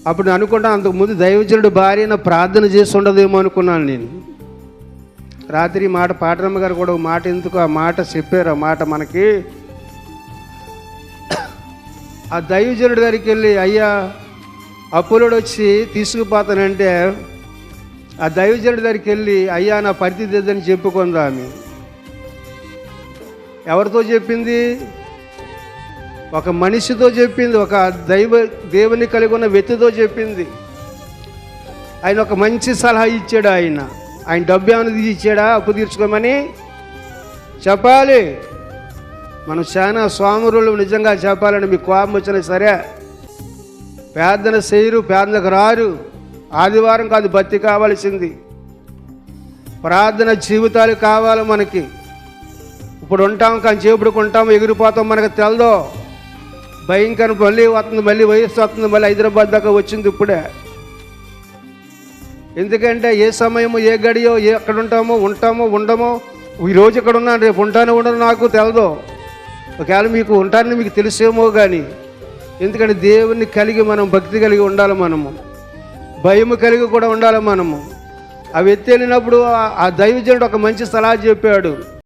అప్పుడు నేను అనుకుంటా, అంతకుముందు దైవజనుడు భార్యను ప్రార్థన చేసి ఉండదేమో అనుకున్నాను నేను. రాత్రి మాట పాటరమ్మ గారు కూడా ఒక మాట, ఎందుకు ఆ మాట చెప్పారు, ఆ మాట మనకి. ఆ దైవజనుడి దగ్గరికి వెళ్ళి, అయ్యా అప్పులోడు వచ్చి తీసుకుపోతానంటే, ఆ దైవజనుడి దగ్గరికి వెళ్ళి, అయ్యా నా పరిస్థితి ఇదని చెప్పుకుందా ఆమె. ఎవరితో చెప్పింది? ఒక మనిషితో చెప్పింది, ఒక దేవుని కలిగి ఉన్న వ్యక్తితో చెప్పింది. ఆయన ఒక మంచి సలహా ఇచ్చాడు. ఆయన డబ్బు ఏమైనా ఇచ్చాడా అప్పు తీర్చుకోమని? చెప్పాలి. మనం చాలా స్వామురులు. నిజంగా చెప్పాలని మీకు కోపం వచ్చినా సరే, ప్రార్థన చేయరు, ప్రార్థనకు రారు. ఆదివారం కాదు భక్తి కావాల్సింది, ప్రార్థన జీవితాలు కావాలి మనకి. ఇప్పుడు ఉంటాం కానీ చేపుడుకు ఉంటాం, ఎగిరిపోతాం, మనకు తెలదో. భయంకరం మళ్ళీ వస్తుంది, మళ్ళీ వయస్సు వస్తుంది, మళ్ళీ హైదరాబాద్ దాకా వచ్చింది ఇప్పుడే. ఎందుకంటే ఏ సమయము, ఏ గడియో, ఎక్కడ ఉంటామో ఉండమో. ఈరోజు ఇక్కడ ఉన్నాను, రేపు ఉంటానో ఉండను నాకు తెలదు. ఒకవేళ మీకు ఉంటానని మీకు తెలిసేమో కానీ, ఎందుకంటే దేవుణ్ణి కలిగి మనం భక్తి కలిగి ఉండాలి, మనము భయము కలిగి కూడా ఉండాలి మనము. ఆ వ్యక్తి వెళ్ళినప్పుడు ఆ దైవజనుడు ఒక మంచి సలహా చెప్పాడు.